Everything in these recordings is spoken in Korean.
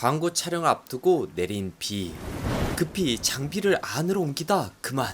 광고 촬영을 앞두고 내린 비. 급히 장비를 안으로 옮기다 그만.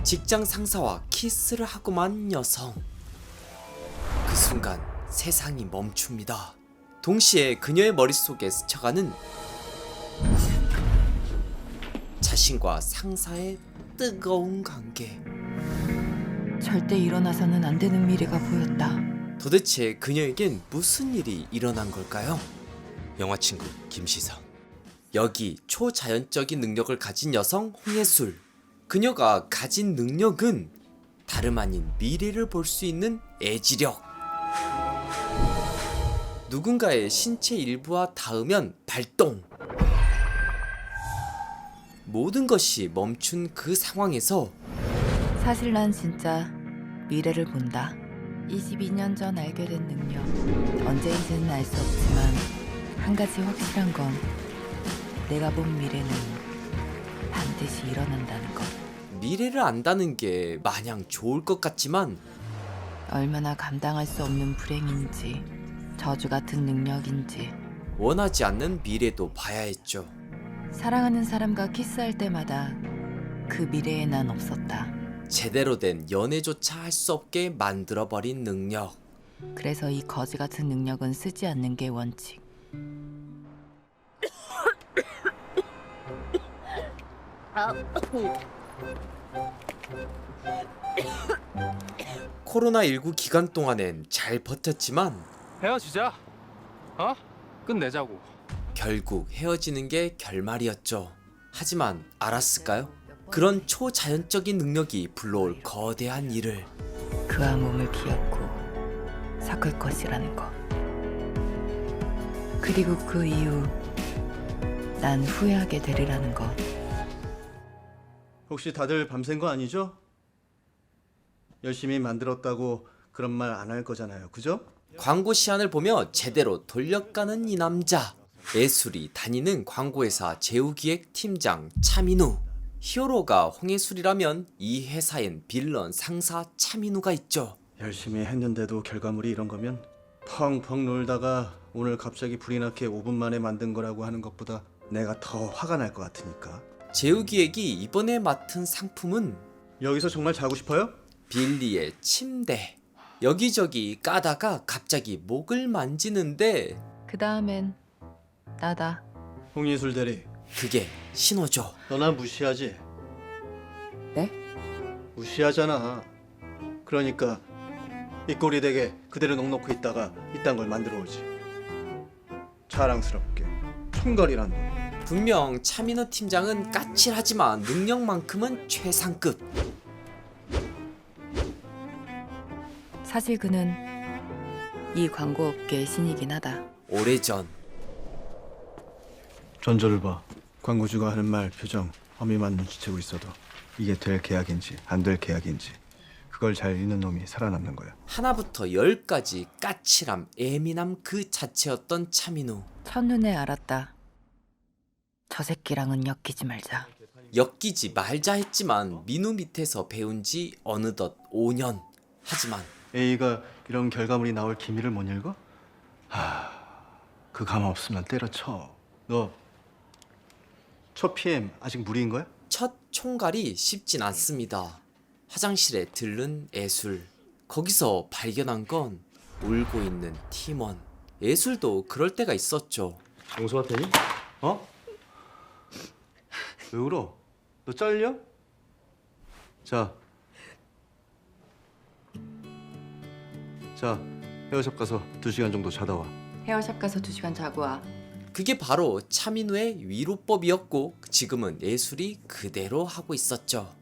직장 상사와 키스를 하고만 여성. 그 순간 세상이 멈춥니다. 동시에 그녀의 머릿속에 스쳐가는 자신과 상사의 뜨거운 관계. 절대 일어나서는 안 되는 미래가 보였다. 도대체 그녀에겐 무슨 일이 일어난 걸까요? 영화친구 김시성. 여기 초자연적인 능력을 가진 여성 홍예술. 그녀가 가진 능력은 다름 아닌 미래를 볼 수 있는 애지력. 누군가의 신체 일부와 닿으면 발동. 모든 것이 멈춘 그 상황에서 사실 난 진짜 미래를 본다. 22년 전 알게 된 능력. 언제인지는 알 수 없지만 한 가지 확실한 건 내가 본 미래는 반드시 일어난다는 것. 미래를 안다는 게 마냥 좋을 것 같지만 얼마나 감당할 수 없는 불행인지 저주 같은 능력인지. 원하지 않는 미래도 봐야 했죠. 사랑하는 사람과 키스할 때마다 그 미래에 난 없었다. 제대로 된 연애조차 할 수 없게 만들어버린 능력. 그래서 이 거지 같은 능력은 쓰지 않는 게 원칙. 코로나19 기간 동안엔 잘 버텼지만 헤어지자. 어? 끝내자고. 결국 헤어지는 게 결말이었죠. 하지만 알았을까요? 그런 초자연적인 능력이 불러올 거대한 일을. 그와 몸을 기었고 섞을 것이라는 것. 그리고 그 이후 난 후회하게 되리라는 것. 혹시 다들 밤샌 거 아니죠? 열심히 만들었다고 그런 말 안 할 거잖아요, 그죠? 광고 시안을 보며 제대로 돌려가는 이 남자. 예술이 다니는 광고회사 제휴기획 팀장 차민우. 히어로가 홍예술이라면 이 회사엔 빌런 상사 차민우가 있죠. 열심히 했는데도 결과물이 이런 거면 펑펑 놀다가 오늘 갑자기 불이 나게 5분 만에 만든 거라고 하는 것보다 내가 더 화가 날 것 같으니까. 제휴기획이 이번에 맡은 상품은 여기서 정말 자고 싶어요? 빌리의 침대. 여기저기 까다가 갑자기 목을 만지는데 그 다음엔 나다. 홍예술 대리, 그게 신호죠. 너 나 무시하지? 네? 무시하잖아. 그러니까 이 꼴이 되게 그대로 넋놓고 있다가 이딴 걸 만들어 오지. 자랑스럽게 총괄이란 놈. 분명 차민우 팀장은 까칠하지만 능력만큼은 최상급. 사실 그는 이 광고업계의 신이긴 하다. 오래전 전조를 봐. 광고주가 하는 말, 표정, 허미만 눈치채고 있어도 이게 될 계약인지 안 될 계약인지 그걸 잘 읽는 놈이 살아남는 거야. 하나부터 열까지 까칠함, 예민함 그 자체였던 차민우. 첫눈에 알았다. 저 새끼랑은 엮이지 말자. 엮이지 말자 했지만 민우 밑에서 배운 지 어느덧 5년. 하지만 A가 이런 결과물이 나올 기미를 못 읽어? 그 감 없으면 때려쳐. 너 첫 PM 아직 무리인 거야? 첫 총괄이 쉽진 않습니다. 화장실에 들른 예술. 거기서 발견한 건 울고 있는 팀원. 예술도 그럴 때가 있었죠. 용서가 되니? 어? 왜 울어? 너 잘려? 자, 헤어샵 가서 2시간 정도 자다 와. 헤어샵 가서 2시간 자고 와. 그게 바로 차민우의 위로법이었고 지금은 예술이 그대로 하고 있었죠.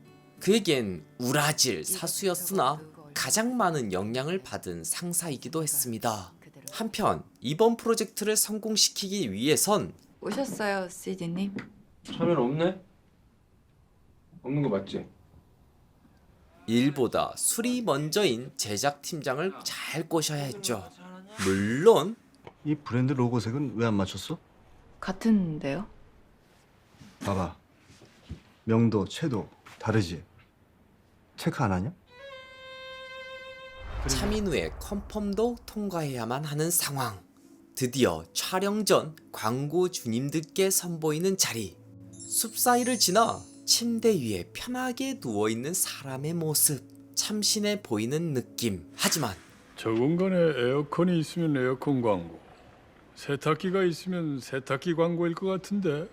그에겐 우라질 사수였으나 가장 많은 영향을 받은 상사이기도 했습니다. 한편 이번 프로젝트를 성공시키기 위해선 오셨어요, CD님? 차면 없네? 없는 거 맞지? 일보다 술이 먼저인 제작팀장을 잘 꼬셔야 했죠. 물론 이 브랜드 로고색은 왜 안 맞췄어? 같은데요? 봐봐. 명도, 채도 다르지? 체크 안 하냐? 차민우의 컨펌도 통과해야만 하는 상황. 드디어 촬영 전 광고 주님들께 선보이는 자리. 숲 사이를 지나 침대 위에 편하게 누워있는 사람의 모습. 참신해 보이는 느낌. 하지만 저 공간에 에어컨이 있으면 에어컨 광고, 세탁기가 있으면 세탁기 광고일 것 같은데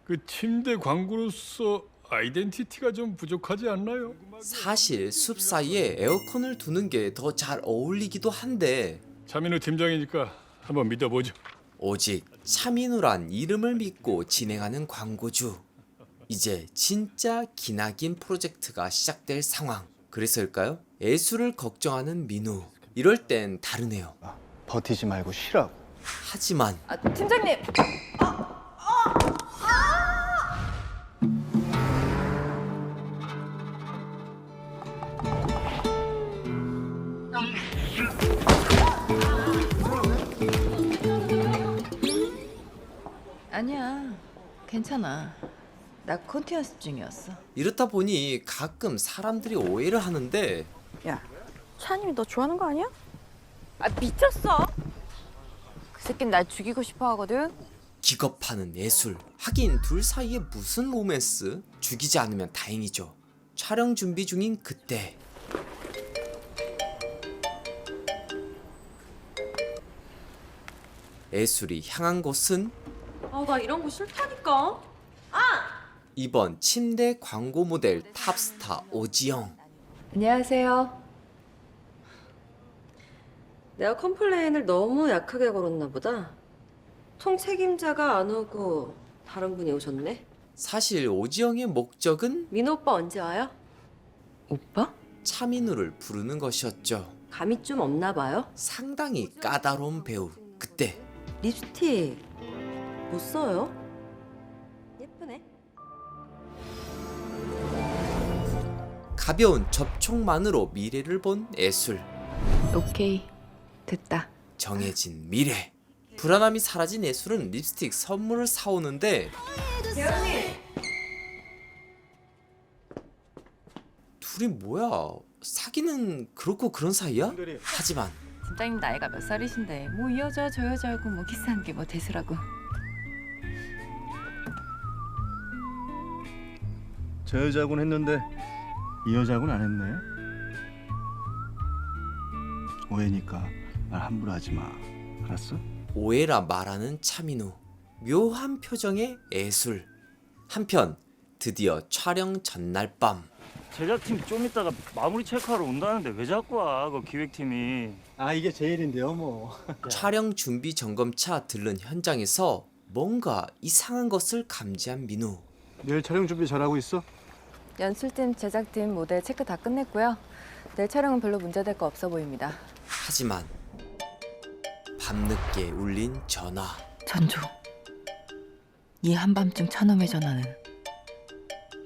그 침대 광고로서 아이덴티티가 좀 부족하지 않나요? 사실 숲 사이에 에어컨을 두는 게 더 잘 어울리기도 한데 차민우 팀장이니까 한번 믿어보죠. 오직 차민우란 이름을 믿고 진행하는 광고주. 이제 진짜 기나긴 프로젝트가 시작될 상황. 그래서일까요? 애수를 걱정하는 민우. 이럴 땐 다르네요. 버티지 말고 쉬라고. 하지만 팀장님! 아니야, 괜찮아. 나 콘티 연습 중이었어. 이렇다 보니 가끔 사람들이 오해를 하는데 야, 차님이 너 좋아하는 거 아니야? 아, 미쳤어? 그 새끼는 날 죽이고 싶어 하거든? 기겁하는 예술. 하긴 둘 사이에 무슨 로맨스? 죽이지 않으면 다행이죠. 촬영 준비 중인 그때 예술이 향한 곳은 아, 나 이런 거 싫다니까. 이번 침대 광고 모델 탑스타 오지영. 안녕하세요. 내가 컴플레인을 너무 약하게 걸었나 보다. 총책임자가 안 오고 다른 분이 오셨네. 사실 오지영의 목적은 민호 오빠 언제 와요? 오빠? 차민우를 부르는 것이었죠. 감이 좀 없나 봐요? 상당히 까다로운 배우. 그때 립스틱 못 써요? 예쁘네. 가벼운 접촉만으로 미래를 본 예술. 오케이, 됐다. 정해진 미래. 불안함이 사라진 예술은 립스틱 선물을 사오는데 둘이 뭐야? 사귀는 그렇고 그런 사이야? 하지만 팀장님 나이가 몇 살이신데 뭐 이 여자 저 여자하고 뭐 키스하는 게 뭐 대수라고. 저 여자하고는 했는데 이 여자하고는 안 했네. 오해니까 말 함부로 하지 마. 알았어? 오해라 말하는 차민우. 묘한 표정의 예술. 한편 드디어 촬영 전날 밤 제작팀 좀 이따가 마무리 체크하러 온다는데 왜 자꾸 와? 그 기획팀이. 아 이게 제일인데요 뭐. 촬영 준비 점검차 들른 현장에서 뭔가 이상한 것을 감지한 민우. 내일 촬영 준비 잘하고 있어? 연출팀, 제작팀, 모델 체크 다 끝냈고요. 내일 촬영은 별로 문제될 거 없어 보입니다. 하지만 밤늦게 울린 전화. 전조. 이 한밤중 천음의 전화는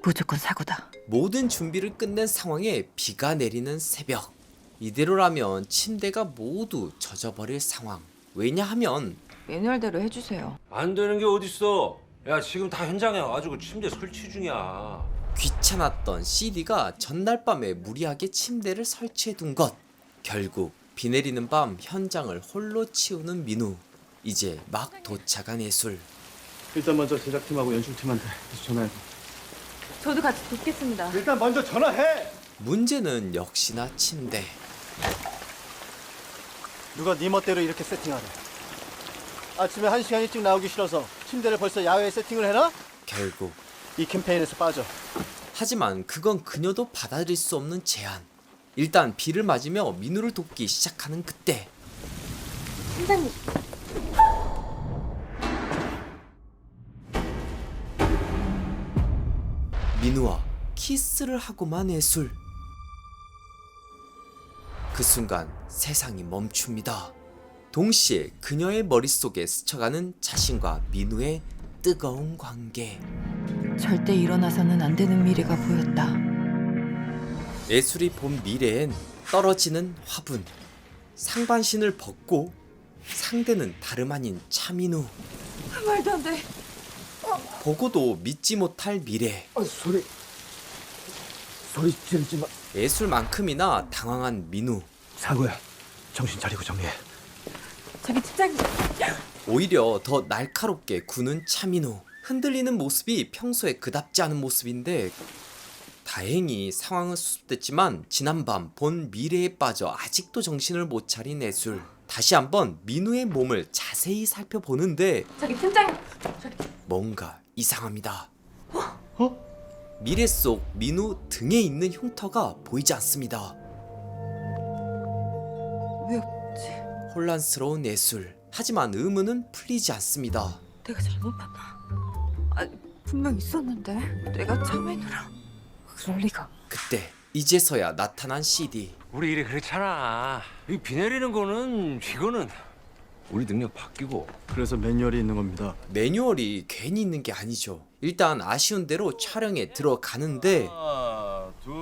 무조건 사고다. 모든 준비를 끝낸 상황에 비가 내리는 새벽. 이대로라면 침대가 모두 젖어버릴 상황. 왜냐하면 매뉴얼대로 해주세요. 안 되는 게 어딨어? 야 지금 다 현장에 와가지고 침대 설치 중이야. 귀찮았던 CD가 전날 밤에 무리하게 침대를 설치해둔 것. 결국 비 내리는 밤 현장을 홀로 치우는 민우. 이제 막 도착한 예술. 일단 먼저 제작팀하고 연출팀한테 전화해. 저도 같이 돕겠습니다. 일단 먼저 전화해. 문제는 역시나 침대. 누가 네 멋대로 이렇게 세팅하래? 아침에 1시간 일찍 나오기 싫어서 침대를 벌써 야외에 세팅을 해놔? 결국 이 캠페인에서 빠져. 하지만 그건 그녀도 받아들일 수 없는 제안. 일단 비를 맞으며 민우를 돕기 시작하는 그때 팀장님. 민우와 키스를 하고만 예술. 그 순간 세상이 멈춥니다. 동시에 그녀의 머릿속에 스쳐가는 자신과 민우의 뜨거운 관계. 절대 일어나서는 안 되는 미래가 보였다. 예술이 본 미래엔 떨어지는 화분. 상반신을 벗고 상대는 다름 아닌 차민우. 말도 안 돼. 보고도 믿지 못할 미래. 소리 지르지 마. 예술만큼이나 당황한 민우. 사고야. 정신 차리고 정리해. 저기 팀장님. 오히려 더 날카롭게 구는 차민우. 흔들리는 모습이 평소에 그답지 않은 모습인데 다행히 상황은 수습됐지만 지난밤 본 미래에 빠져 아직도 정신을 못 차린 애술. 다시 한번 민우의 몸을 자세히 살펴보는데 저기 팀장님. 뭔가 이상합니다. 미래 속 민우 등에 있는 흉터가 보이지 않습니다. 왜 없지? 혼란스러운 애술. 하지만 의문은 풀리지 않습니다. 내가 잘못 봤나? 아니 분명 있었는데 내가 차민우랑 그럴 리가. 그때 이제서야 나타난 CD. 우리 일이 그렇잖아. 이 비 내리는 거는 이거는 우리 능력 바뀌고. 그래서 매뉴얼이 있는 겁니다. 매뉴얼이 괜히 있는 게 아니죠. 일단 아쉬운 대로 촬영에 들어가는데 하나, 둘,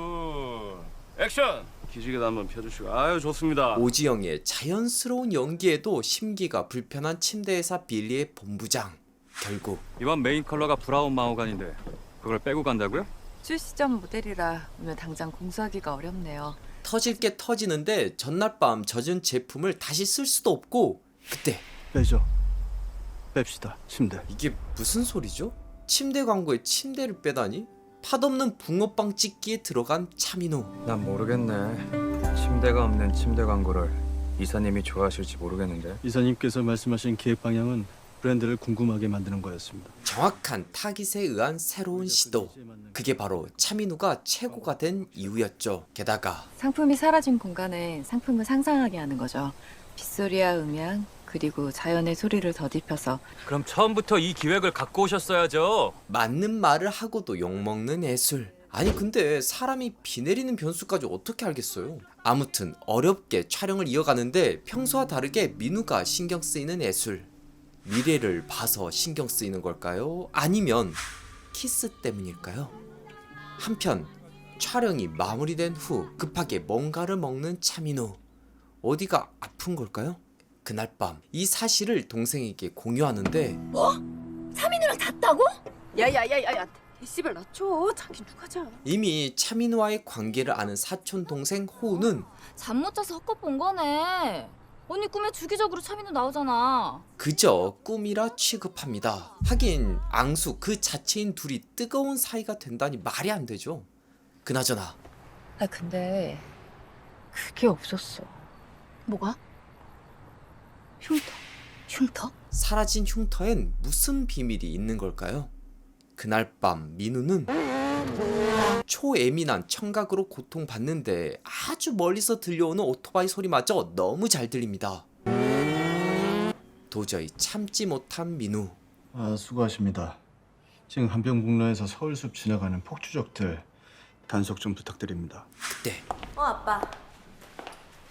액션! 기지개도 한번 펴주시고. 아유, 좋습니다. 오지영의 자연스러운 연기에도 심기가 불편한 침대회사 빌리의 본부장. 결국 이번 메인 컬러가 브라운 마호가니인데 그걸 빼고 간다고요? 출시 전 모델이라 오늘 당장 공수하기가 어렵네요. 터질 게 터지는데 전날 밤 젖은 제품을 다시 쓸 수도 없고 그때 빼죠. 뺍시다. 침대. 이게 무슨 소리죠? 침대 광고에 침대를 빼다니? 팥없는 붕어빵 찍기에 들어간 차민우. 난 모르겠네. 침대가 없는 침대 광고를 이사님이 좋아하실지 모르겠는데. 이사님께서 말씀하신 기획 방향은 브랜드를 궁금하게 만드는 거였습니다. 정확한 타깃에 의한 새로운 시도. 그게 바로 차민우가 최고가 된 이유였죠. 게다가 상품이 사라진 공간에 상품을 상상하게 하는 거죠. 빗소리와 음향 그리고 자연의 소리를 더딥혀서 그럼 처음부터 이 기획을 갖고 오셨어야죠. 맞는 말을 하고도 욕먹는 애술. 아니 근데 사람이 비 내리는 변수까지 어떻게 알겠어요? 아무튼 어렵게 촬영을 이어가는데 평소와 다르게 민우가 신경 쓰이는 애술. 미래를 봐서 신경 쓰이는 걸까요? 아니면 키스 때문일까요? 한편 촬영이 마무리된 후 급하게 뭔가를 먹는 차민우. 어디가 아픈 걸까요? 그날 밤 이 사실을 동생에게 공유하는데 차민우랑 잤다고? 야야야야야. 데시벨 낮춰. 자기 누가자. 이미 차민우와의 관계를 아는 사촌 동생 호우는 잠 못 자서 헛것 본 거네. 언니 꿈에 주기적으로 차민우 나오잖아. 그저 꿈이라 취급합니다. 하긴 앙수 그 자체인 둘이 뜨거운 사이가 된다니 말이 안 되죠. 그나저나 아 근데 그게 없었어. 뭐가? 흉터? 사라진 흉터엔 무슨 비밀이 있는 걸까요? 그날 밤 민우는 초예민한 청각으로 고통받는데 아주 멀리서 들려오는 오토바이 소리마저 너무 잘 들립니다. 도저히 참지 못한 민우. 아, 수고하십니다. 지금 한병북로에서 서울숲 지나가는 폭주족들 단속 좀 부탁드립니다. 그때 아빠.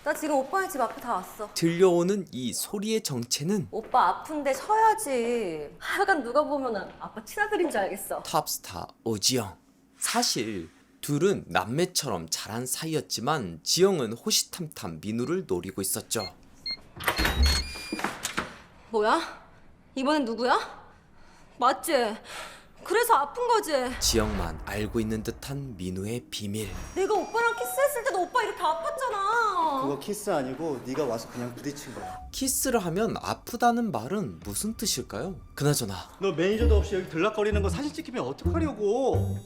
나 지금 오빠네 집 앞에 다 왔어. 들려오는 이 소리의 정체는 오빠 아픈데 쉬어야지. 하여간 누가 보면은 아빠 친아들인 줄 알겠어. 탑스타 오지영. 사실 둘은 남매처럼 잘한 사이였지만 지영은 호시탐탐 민우를 노리고 있었죠. 뭐야? 이번엔 누구야? 맞지? 그래서 아픈 거지? 지영만 알고 있는 듯한 민우의 비밀. 내가 오빠랑 키스했을 때도 오빠 이렇게 아팠잖아. 그거 키스 아니고 네가 와서 그냥 부딪힌 거야. 키스를 하면 아프다는 말은 무슨 뜻일까요? 그나저나 너 매니저도 없이 여기 들락거리는 거 사진 찍히면 어떡하려고?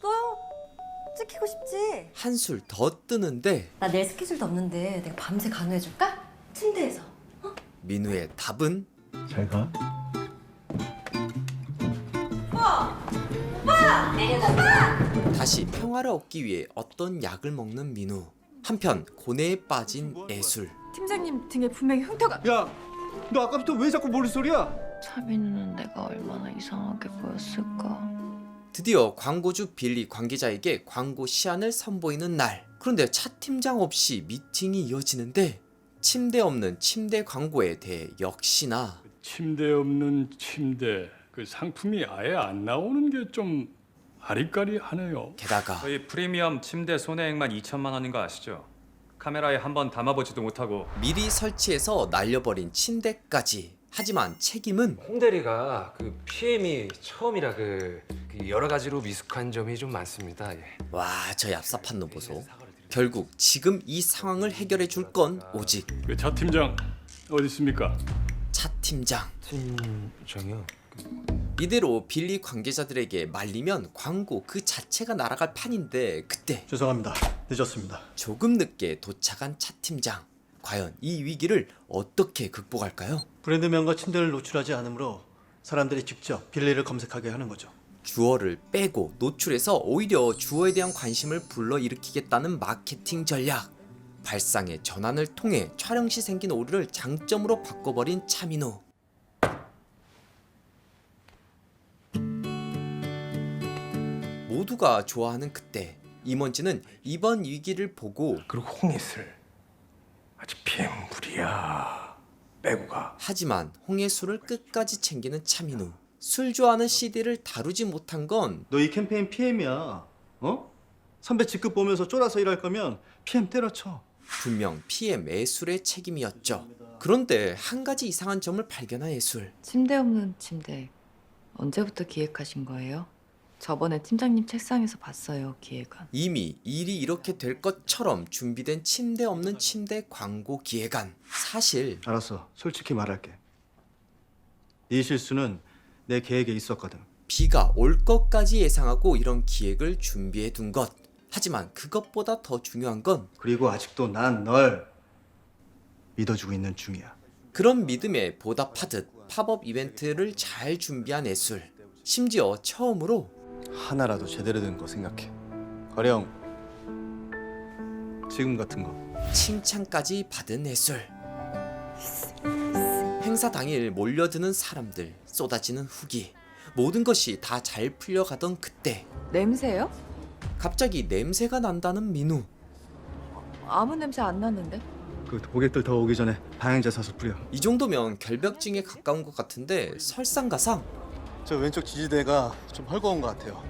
너 찍히고 싶지? 한술 더 뜨는데 나 내일 스케줄도 없는데 내가 밤새 간호해줄까? 침대에서. 민우의 답은 잘 가. 다시 평화를 얻기 위해 어떤 약을 먹는 민우. 한편 고뇌에 빠진 애술. 팀장님 등에 분명히 흉터가. 야, 너 아까부터 왜 자꾸 머릿소리야? 차민우는 내가 얼마나 이상하게 보였을까. 드디어 광고주 빌리 관계자에게 광고 시안을 선보이는 날. 그런데 차 팀장 없이 미팅이 이어지는데 침대 없는 침대 광고에 대해 역시나 침대 없는 침대 그 상품이 아예 안 나오는 게 좀 아리까리하네요. 게다가 저희 프리미엄 침대 손해액만 2천만 원인 거 아시죠? 카메라에 한번 담아보지도 못하고. 미리 설치해서 날려버린 침대까지. 하지만 책임은 홍 대리가 그 PM이 처음이라 그 여러 가지로 미숙한 점이 좀 많습니다. 예. 와 저 얍삽한 놈 보소. 결국 지금 이 상황을 해결해 줄 건 오직 그 차 팀장 어디 있습니까? 차 팀장. 팀장이요. 이대로 빌리 관계자들에게 말리면 광고 그 자체가 날아갈 판인데 그때 죄송합니다. 늦었습니다. 조금 늦게 도착한 차 팀장. 과연 이 위기를 어떻게 극복할까요? 브랜드명과 침대를 노출하지 않으므로 사람들이 직접 빌리를 검색하게 하는 거죠. 주어를 빼고 노출해서 오히려 주어에 대한 관심을 불러일으키겠다는 마케팅 전략. 발상의 전환을 통해 촬영 시 생긴 오류를 장점으로 바꿔버린 차민우. 모두가 좋아하는 그때 임원진은 이번 위기를 보고 그리고 홍예슬 아직 비행물이야. 빼고 가. 하지만 홍해술을 끝까지 챙기는 차민우. 술 좋아하는 CD를 다루지 못한 건 너 이 캠페인 PM이야. 어? 선배 직급 보면서 쫄아서 일할 거면 PM 때려쳐. 분명 PM 예술의 책임이었죠. 그런데 한 가지 이상한 점을 발견한 예술. 침대 없는 침대. 언제부터 기획하신 거예요? 저번에 팀장님 책상에서 봤어요, 기획안. 이미 일이 이렇게 될 것처럼 준비된 침대 없는 침대 광고 기획안. 사실 알았어. 솔직히 말할게. 네 실수는 내 계획에 있었거든. 비가 올 것까지 예상하고 이런 기획을 준비해 둔 것. 하지만 그것보다 더 중요한 건 그리고 아직도 난 널 믿어주고 있는 중이야. 그런 믿음에 보답하듯 팝업 이벤트를 잘 준비한 예술. 심지어 처음으로 하나라도 제대로 된 거 생각해. 가령 지금 같은 거. 칭찬까지 받은 예술. 행사 당일 몰려드는 사람들, 쏟아지는 후기. 모든 것이 다 잘 풀려가던 그때 냄새요? 갑자기 냄새가 난다는 민우. 아무 냄새 안 났는데? 그 고객들 더 오기 전에 방향제 사서 뿌려. 이 정도면 결벽증에 가까운 것 같은데 설상가상 저 왼쪽 지지대가 좀 헐거운 것 같아요.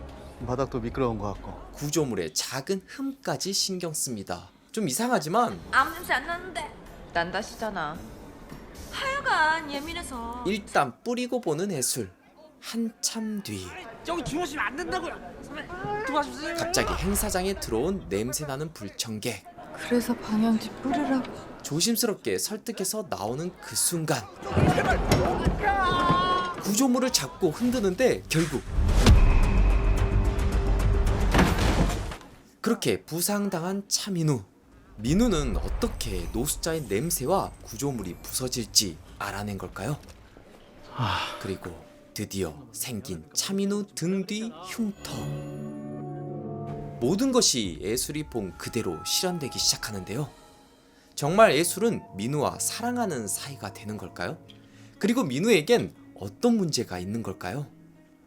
바닥도 미끄러운 것 같고. 구조물의 작은 흠까지 신경 씁니다. 좀 이상하지만 아무 냄새 안 나는데. 난다시잖아. 하여간 예민해서. 일단 뿌리고 보는 예술. 한참 뒤 저기 주무시면 안 된다고요. 도와주세요. 갑자기 행사장에 들어온 냄새나는 불청객. 그래서 방향지 뿌리라고. 조심스럽게 설득해서 나오는 그 순간 구조물을 잡고 흔드는데 결국 그렇게 부상당한 차민우. 민우는 어떻게 노숙자의 냄새와 구조물이 부서질지 알아낸 걸까요? 그리고 드디어 생긴 차민우 등 뒤 흉터. 모든 것이 예술이 본 그대로 실현되기 시작하는데요. 정말 예술은 민우와 사랑하는 사이가 되는 걸까요? 그리고 민우에겐 어떤 문제가 있는 걸까요?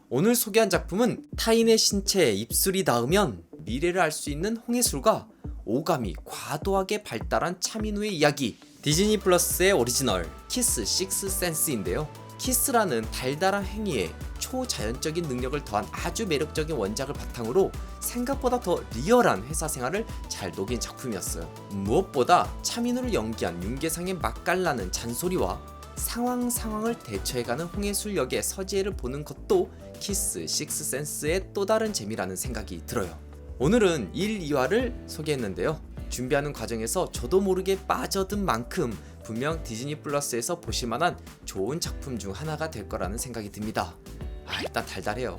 오늘 소개한 작품은 타인의 신체에 입술이 닿으면 미래를 알 수 있는 홍해술과 오감이 과도하게 발달한 차민우의 이야기. 디즈니 플러스의 오리지널 키스 식스 센스인데요. 키스라는 달달한 행위에 초자연적인 능력을 더한 아주 매력적인 원작을 바탕으로 생각보다 더 리얼한 회사 생활을 잘 녹인 작품이었어요. 무엇보다 차민우를 연기한 윤계상의 맛깔나는 잔소리와 상황을 대처해가는 홍해술 역의 서지혜를 보는 것도 키스 식스 센스의 또 다른 재미라는 생각이 들어요. 오늘은 1, 2화를 소개했는데요. 준비하는 과정에서 저도 모르게 빠져든 만큼 분명 디즈니 플러스에서 보실만한 좋은 작품 중 하나가 될 거라는 생각이 듭니다. 일단 달달해요.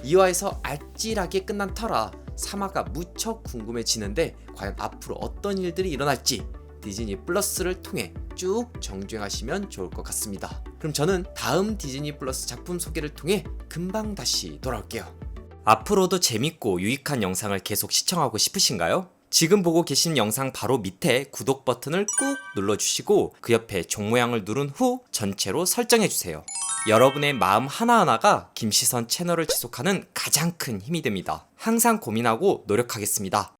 2화에서 아찔하게 끝난 터라 3화가 무척 궁금해지는데 과연 앞으로 어떤 일들이 일어날지 디즈니 플러스를 통해 쭉 정주행하시면 좋을 것 같습니다. 그럼 저는 다음 디즈니 플러스 작품 소개를 통해 금방 다시 돌아올게요. 앞으로도 재밌고 유익한 영상을 계속 시청하고 싶으신가요? 지금 보고 계신 영상 바로 밑에 구독 버튼을 꾹 눌러주시고 그 옆에 종 모양을 누른 후 전체로 설정해주세요. 여러분의 마음 하나하나가 김시선 채널을 지속하는 가장 큰 힘이 됩니다. 항상 고민하고 노력하겠습니다.